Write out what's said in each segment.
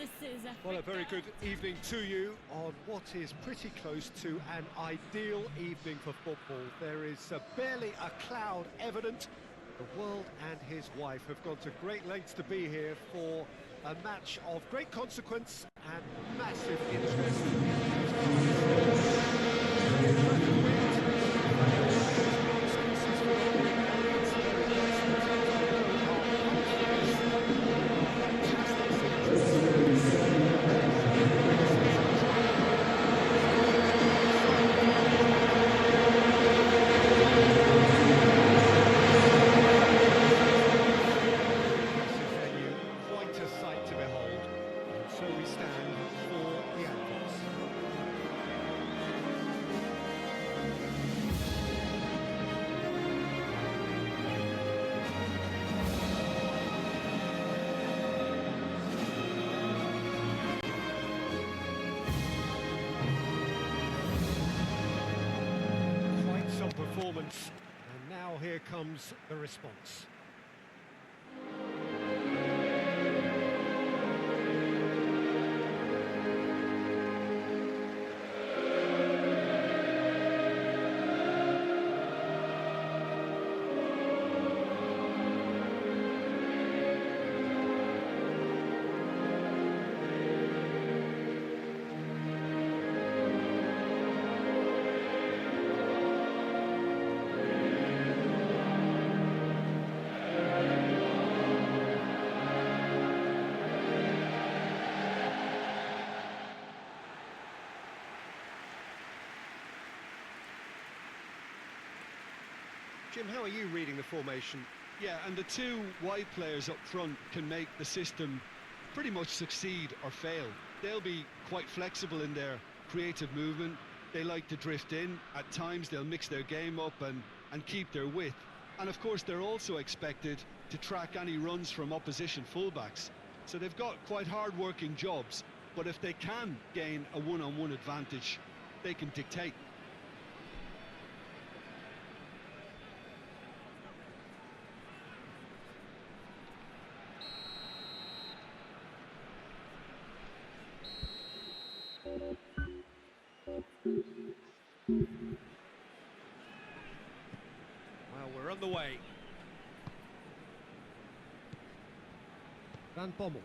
this is Well, a very good evening to you on what is pretty close to an ideal evening for football. There is barely a cloud evident. The world and his wife have gone to great lengths to be here for a match of great consequence and massive performance, and now here comes the response. Jim, how are you reading the formation? Yeah, and the two wide players up front can make the system pretty much succeed or fail. They'll be quite flexible in their creative movement. They like to drift in. At times they'll mix their game up and keep their width. And of course they're also expected to track any runs from opposition fullbacks. So they've got quite hard-working jobs, but if they can gain a one-on-one advantage, they can dictate. Well, we're on the way. Van Bommel.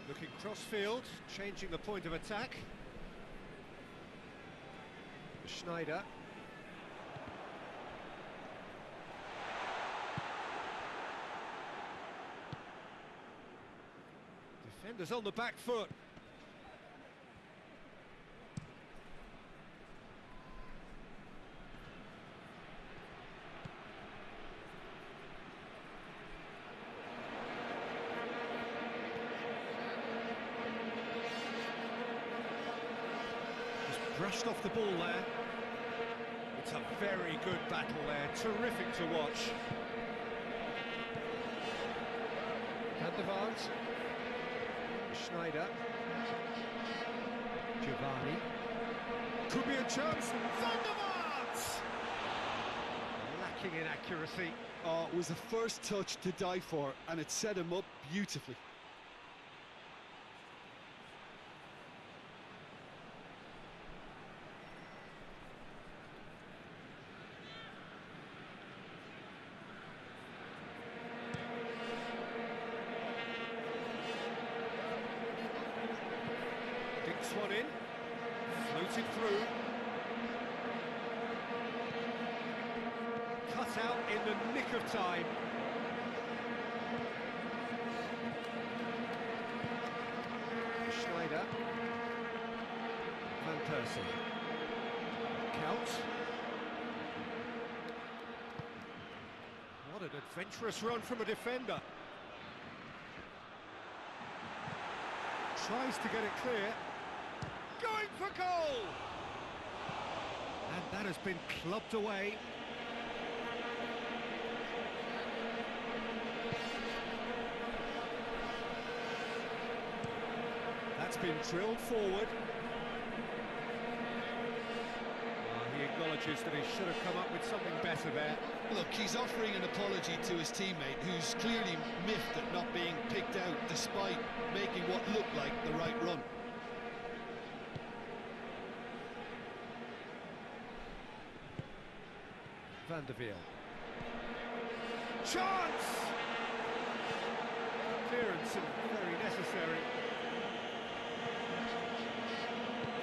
Looking cross-field, changing the point of attack. Schneider. Defenders on the back foot. Brushed off the ball there. It's a very good battle there, terrific to watch. Van der Vaart. Schneider. Giovanni. Could be a chance. Van der Vaart! Lacking in accuracy. Oh, it was a first touch to die for, and it set him up beautifully. One in, floated through, cut out in the nick of time. Schneider, Van Persie, Count. What an adventurous run from a defender. Tries to get it clear. Going for goal! And that has been clubbed away. That's been drilled forward. He acknowledges that he should have come up with something better there. Look, he's offering an apology to his teammate, who's clearly miffed at not being despite making what looked like the right run. Van der Wiel. Chance! Clearance and very necessary.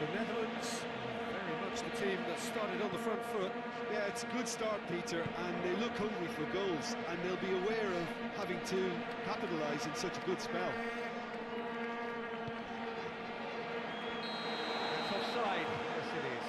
The Netherlands, very much the team that started on the front foot. Yeah, it's a good start, Peter, and they look hungry for goals, and they'll be aware of having to capitalise in such a good spell. It's offside. Yes, it is.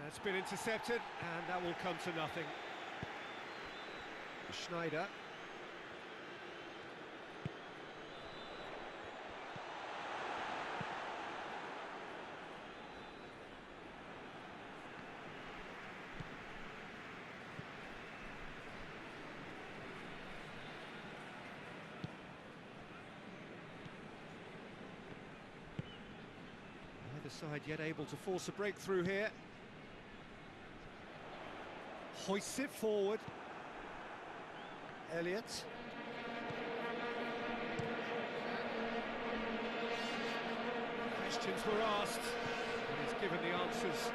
It's been intercepted, and that will come to nothing. Schneider. Neither side yet able to force a breakthrough here. Hoists it forward. Elliott. Questions were asked, and he's given the answers.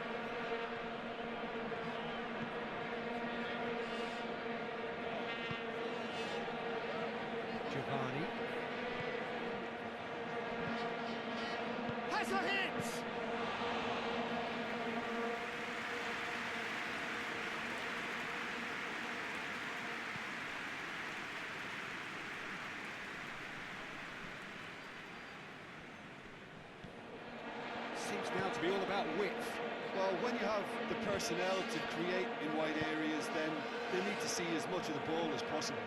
Giovanni. Has a hit! Seems now to be all about width. Well, when you have the personnel to create in wide areas, then they need to see as much of the ball as possible.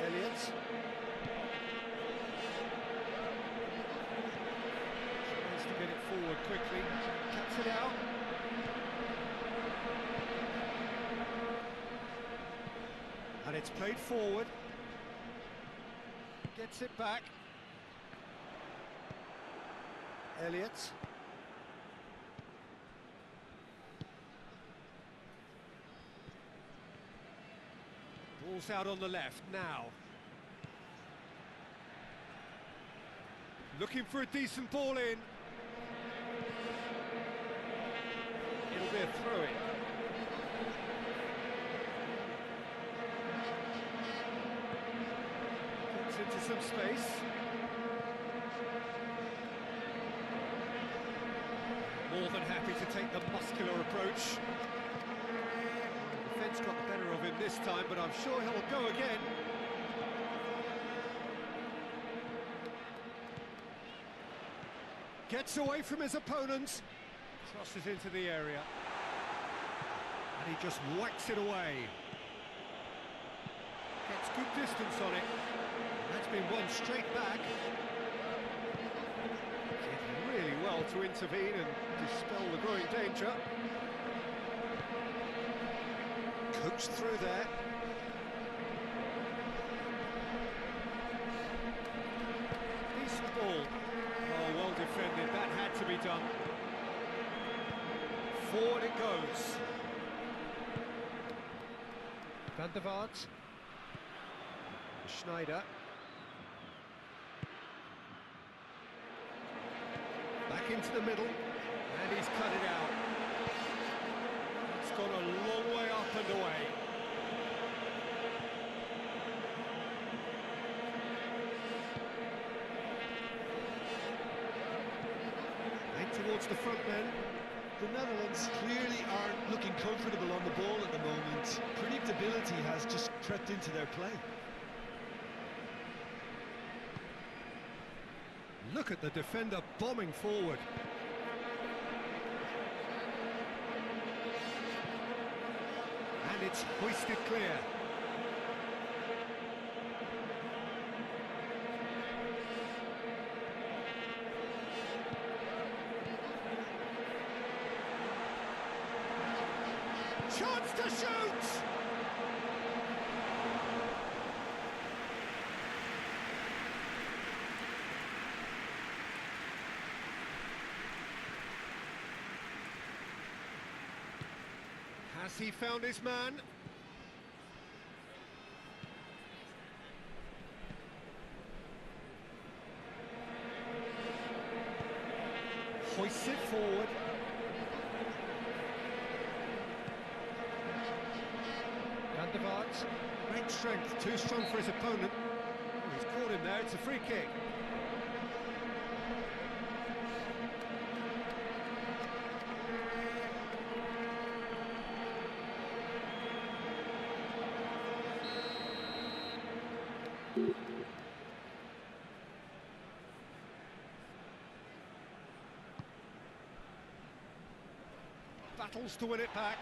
Elliott. Tries to get it forward quickly. Cuts it out. And it's played forward. Gets it back. Elliott. Ball's out on the left now. Looking for a decent ball in. It'll be a throw-in. Gets into some space. More than happy to take the muscular approach. The defence got the better of him this time, but I'm sure he'll go again. Gets away from his opponent. Crosses into the area. And he just whacks it away. Gets good distance on it. And that's been won straight back. Really well to intervene and dispel the growing danger. Coached through there. Decent ball. Oh, well defended. That had to be done. Forward it goes. Van der Vaart. Schneider. Back into the middle, and he's cut it out. It's gone a long way up and away. And towards the front men. The Netherlands clearly aren't looking comfortable on the ball at the moment. Predictability has just crept into their play. Look at the defender bombing forward. And it's hoisted clear. chance to shoot! Has he found his man? Hoists it forward. Van der Vaart, great strength, too strong for his opponent. Oh, he's caught him there, it's a free kick. Battles to win it back.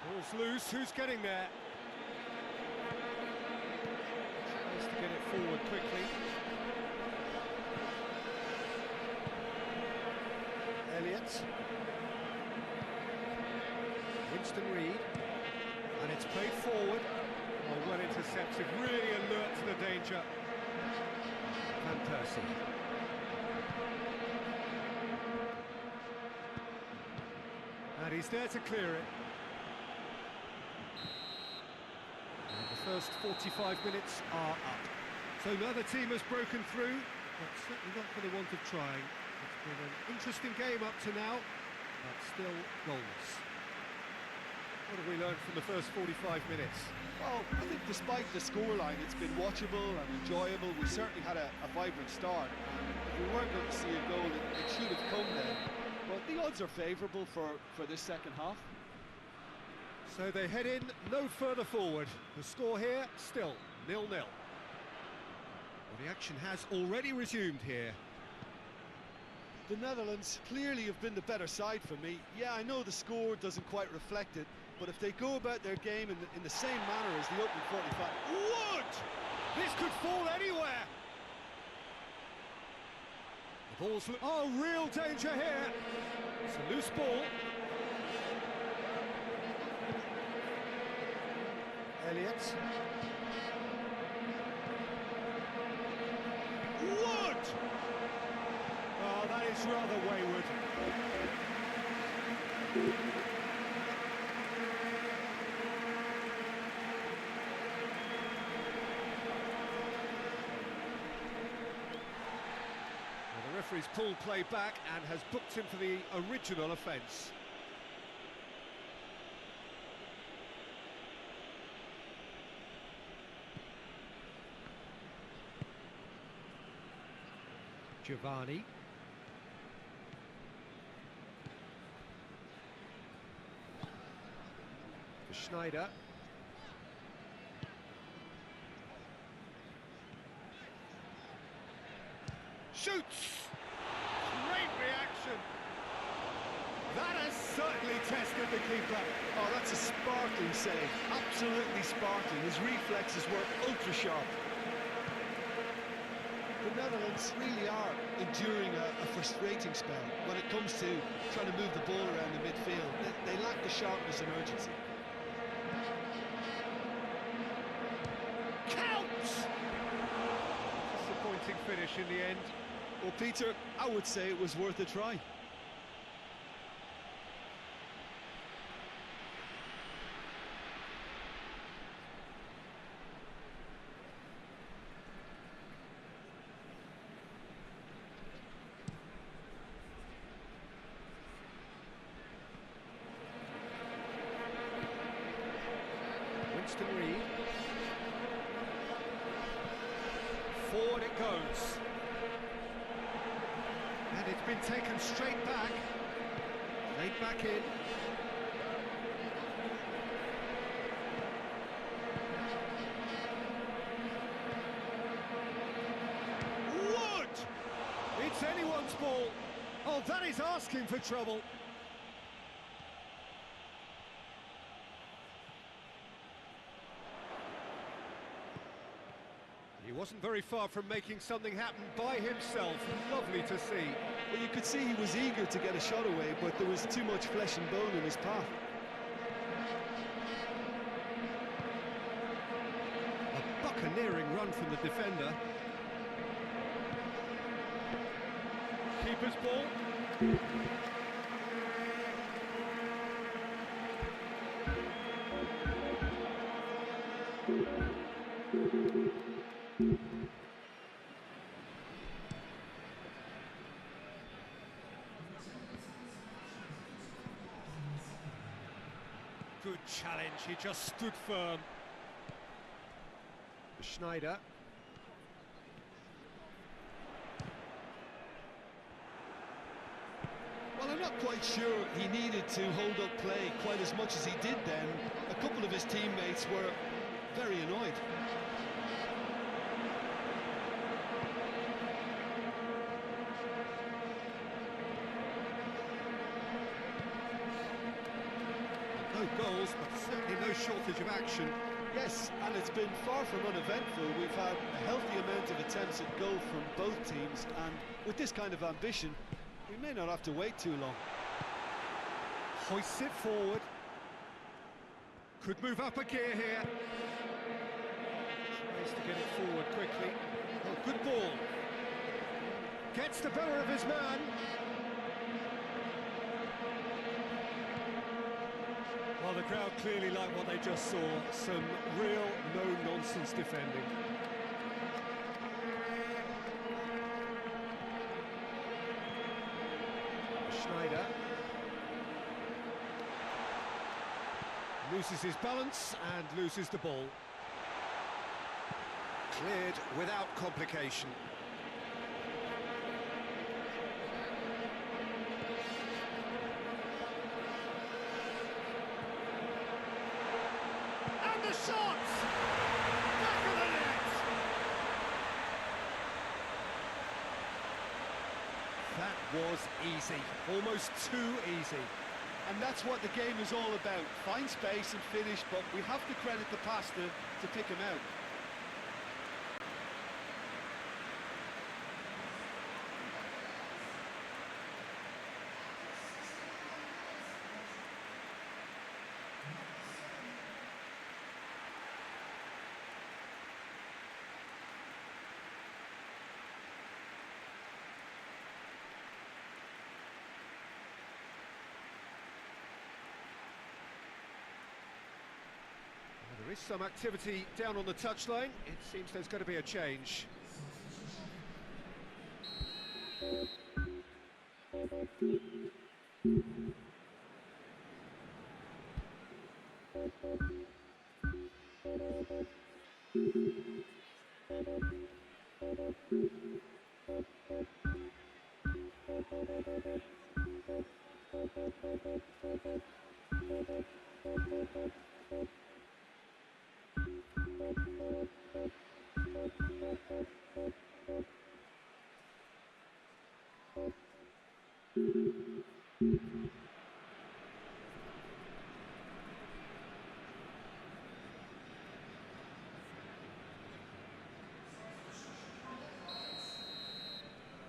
Ball's loose, who's getting there? Tries to get it forward quickly. Elliott. Winston Reid. And it's played forward. Oh, well intercepted, really alert to the danger. Van Persie. And he's there to clear it. And the first 45 minutes are up. So neither team has broken through, but certainly not for the want of trying. It's been an interesting game up to now, but still goalless. What have we learned from the first 45 minutes? Well, I think despite the scoreline, it's been watchable and enjoyable. We certainly had a vibrant start. If we weren't going to see a goal, it should have come then. But the odds are favourable for this second half. So they head in no further forward. The score here, still 0-0. Well, the action has already resumed here. The Netherlands clearly have been the better side for me. Yeah, I know the score doesn't quite reflect it, but if they go about their game in the same manner as the opening 45... Wood! This could fall anywhere! The ball's... Oh, real danger here! It's a loose ball. Elliott. Wood! Oh, that is rather wayward. The referee's pulled play back and has booked him for the original offence. Giovanni. For Schneider. Shoots! Great reaction! That has certainly tested the keeper. Oh, that's a sparkling save. Absolutely sparkling. His reflexes were ultra-sharp. The Netherlands really are enduring a frustrating spell when it comes to trying to move the ball around the midfield. They lack the sharpness and urgency. Counts! Disappointing finish in the end. Well, Peter, I would say it was worth a try. Winston Reid. Forward it goes. And it's been taken straight back. Laid back in. Wood! It's anyone's ball. Oh, that is asking for trouble. He wasn't very far from making something happen by himself. Lovely to see. Well, you could see he was eager to get a shot away, but there was too much flesh and bone in his path. buccaneering run from the defender. Keeper's ball. Good challenge, he just stood firm. Schneider. Well, I'm not quite sure he needed to hold up play quite as much as he did then. A couple of his teammates were very annoyed. No goals, but certainly no shortage of action. Yes, and it's been far from uneventful. We've had a healthy amount of attempts at goal from both teams, and with this kind of ambition, we may not have to wait too long. Hoists it forward. Could move up a gear here. Tries to get it forward quickly. Oh, good ball. Gets the better of his man. Well, the crowd clearly like what they just saw. Some real no-nonsense defending. Schneider. Loses his balance and loses the ball. Cleared without complication. And the shot! Back of the net! That was easy, almost too easy. And that's what the game is all about. Find space and finish, but we have to credit the pass to pick him out. There is some activity down on the touchline. It seems there's going to be a change.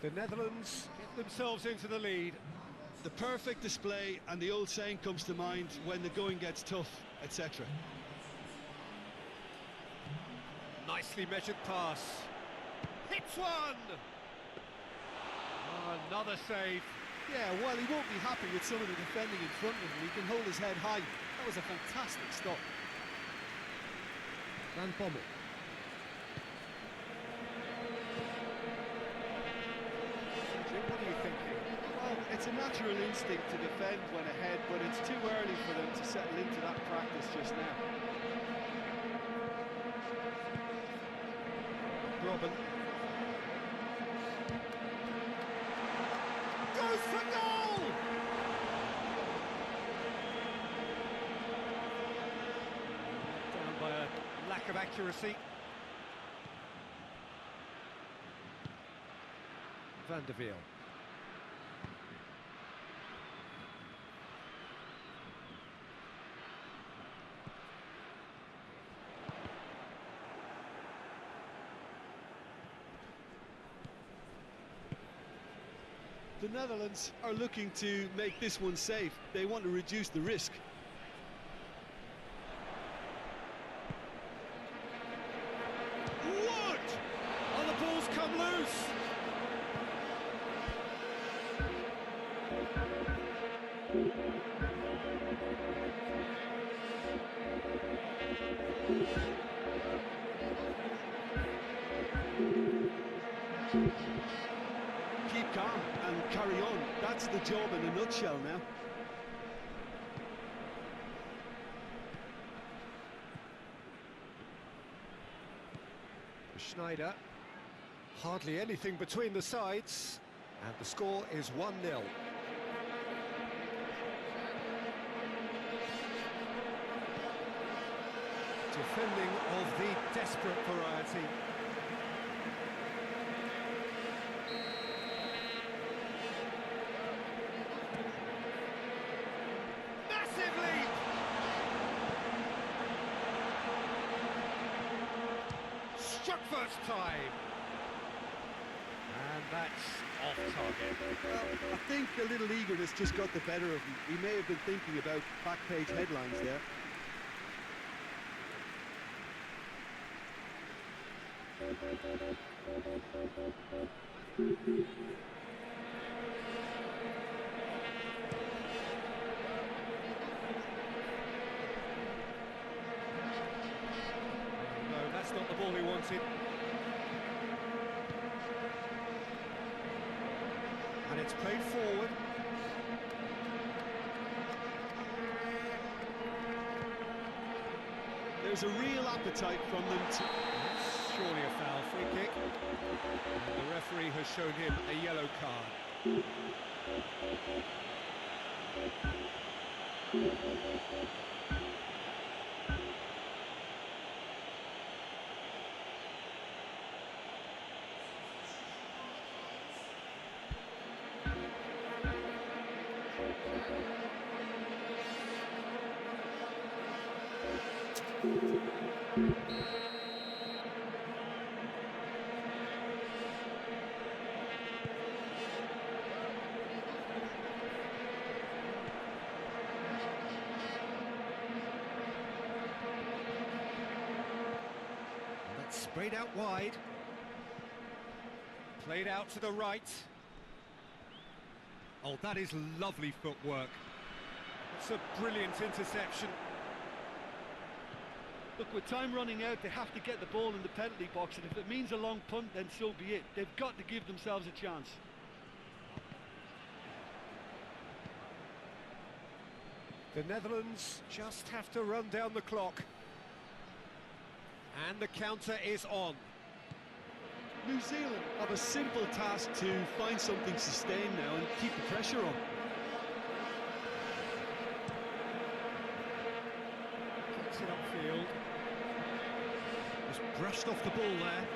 The Netherlands get themselves into the lead. The perfect display, and the old saying comes to mind: when the going gets tough, etc. Nicely measured pass. Hits one! Oh, another save. Yeah, while he won't be happy with some of the defending in front of him, he can hold his head high. That was a fantastic stop. Van Bommel. What are you thinking? Well, it's a natural instinct to defend when ahead, but it's too early for them to settle into that practice just now. Robin. Goes for goal! Down by a lack of accuracy. Van der Wiel. The Netherlands are looking to make this one safe. They want to reduce the risk. Keep calm and carry on. That's the job in a nutshell now. Schneider. Hardly anything between the sides, and the score is 1-0. Defending of the desperate variety. Massive leap! Struck first time. And that's off target. Well, I think a little eagerness just got the better of him. He may have been thinking about back page headlines there. No, that's not the ball he wanted. And it's played forward. There's a real appetite from them to... Surely a foul, free kick. And the referee has shown him a yellow card. That's sprayed out wide. Played out to the right. Oh, that is lovely footwork. It's a brilliant interception. Look, with time running out, they have to get the ball in the penalty box, and if it means a long punt, then so be it. They've got to give themselves a chance. The Netherlands just have to run down the clock. And the counter is on. New Zealand have a simple task to find something sustained now and keep the pressure on. Kicks it upfield. Just brushed off the ball there.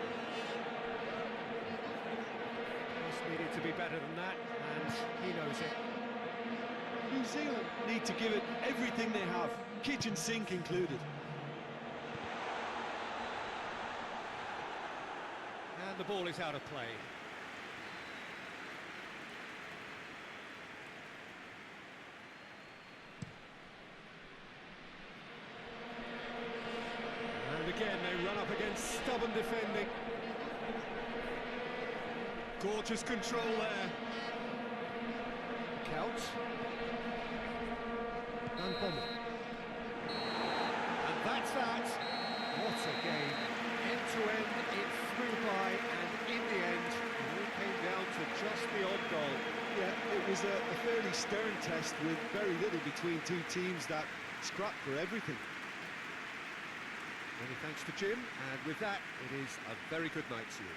Just needed to be better than that, and he knows it. New Zealand need to give it everything they have, kitchen sink included. And the ball is out of play. And again they run up against stubborn defending. Gorgeous control there. Count. And Bommel. And that's that. What a game. End to end, it flew by, and in the end, it all came down to just the odd goal. Yeah, it was a fairly stern test with very little between two teams that scrapped for everything. Many thanks to Jim, and with that, it is a very good night to you.